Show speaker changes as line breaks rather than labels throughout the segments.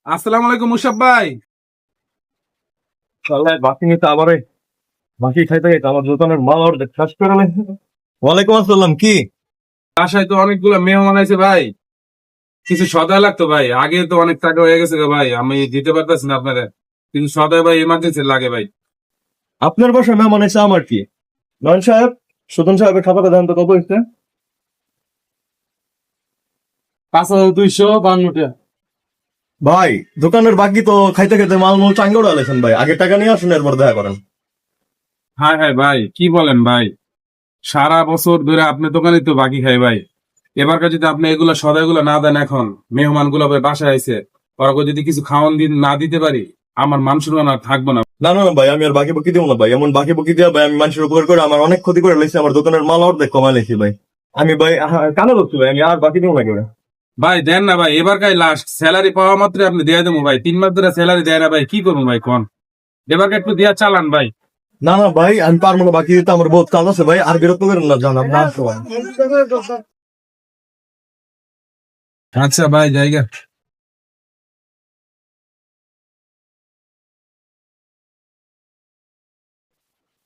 আসসালামু আলাইকুম মুসাব ভাই।
শালায় বাকি নিতে আবারে বাকি খাইতে খাইতে আমার দোকানের মাল অর্ধেক শেষ করে লাই। ওয়ালাইকুম আসসালাম। কি
বাসায় তো অনেকগুলো মেহমান আছে ভাই, কিছু সদাই লাগতো ভাই। আগে তো অনেক টাকা হয়ে গেছে গো ভাই, আমি দিতে পারতেছি না আপনারা। কিছু সদাই ভাই এমার্জেন্সি লাগে ভাই।
আপনার বাসায় মেহমান এসে আমার কি? নয়ন সাহেব, সুদন সাহেবের খাতাটা দেন তো, কত হয়েছে?
5252
ভাই, দোকানের বাকি তো খাইতে খাইতে মাল মূল চাঙ্গা উড়ালেছেন ভাই। আগে টাকা নিয়ে আসুন, এরপর দেখা করেন।
হ্যাঁ হ্যাঁ ভাই, কি বলেন ভাই, সারা বছর ধরে আপনার দোকানে তো বাকি খাই ভাই। এবারকার যদি আপনি এগুলা সদাইগুলো না দেন, এখন মেহমান গুলো ভাই বাসায় আইছে, ওরা যদি কিছু খাওয়ান দিন না দিতে পারি, আমার মান সম্মান আর থাকবো না।
না না না ভাই, আমি আর বাকি বকি দিব না ভাই। এমন বাকি বকি দিয়ে ভাই আমি মানুষের উপকার করে আমার অনেক ক্ষতি করে লেছি। আমার দোকানের মাল অর্ধেক কমাই লেছি ভাই। আমি ভাই কানে বলছি ভাই, আমি আর বাকি দিব না কেউ।
ভাই দেন না ভাই, এবারকার লাস্ট স্যালারি পাওয়া মাত্র আপনি দিয়ে দেবো ভাই। 3 মাস ধরে স্যালারি দেয় না ভাই, কি করবো ভাই কোন? এবারকার একটু দিয়া চালান ভাই।
না না ভাই, আমি পারবো না বাকি দিতে, আমার বহুত কাজ আছে ভাই। আর বিরক্ত করেন না, জান আপনি আসো ভাই।
আচ্ছা ভাই, জায়গা।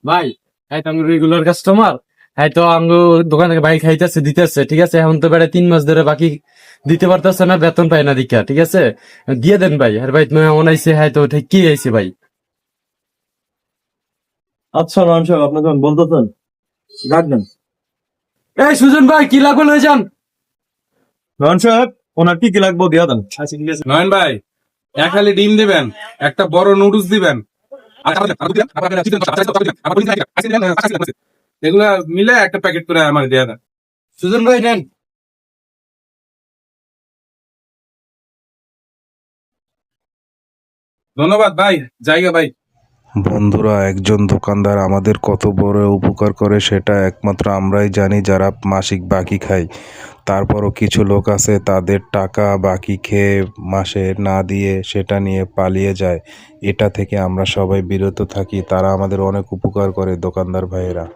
ভাই, এই তো আমি রেগুলার কাস্টমার। এই তো আমি দোকান থেকে বাইক খাইতেছে দিতেছে, ঠিক আছে। এখন তো বেড়ে 3 মাস ধরে বাকি দিতে পারতেছে না, বেতন পাই না দীক্ষা, ঠিক আছে। দিয়ে দেন ভাই। আর ভাই তুমি এমন আইসে, হ্যাঁ তো ঠিক কি আইসে ভাই।
আচ্ছা নয়ন সাহেব, আপনি যখন বলতেছেন রাখবেন।
এই সুজন ভাই, কি লাগবে লয়ে যান।
নয়ন সাহেব, ওনার কি কি লাগবে দিয়া দেন।
নয়ন ভাই, এক হালি ডিম দিবেন, একটা বড় নুডলস দিবেন, এগুলা মিলে একটা প্যাকেট করে আমার দেয়া দেন।
সুজন ভাই নেন।
ধন্যবাদ ভাই, জায়গা ভাই।
বন্ধুরা, একজন দোকানদার আমাদের কত বড় উপকার করে সেটা একমাত্র আমরাই জানি, যারা মাসিক বাকি খাই। তারপরও কিছু লোক আছে, তাদের টাকা বাকি খেয়ে মাসে না দিয়ে সেটা নিয়ে পালিয়ে যায়। এটা থেকে আমরা সবাই বিরত থাকি। তারা আমাদের অনেক উপকার করে, দোকানদার ভাইয়েরা।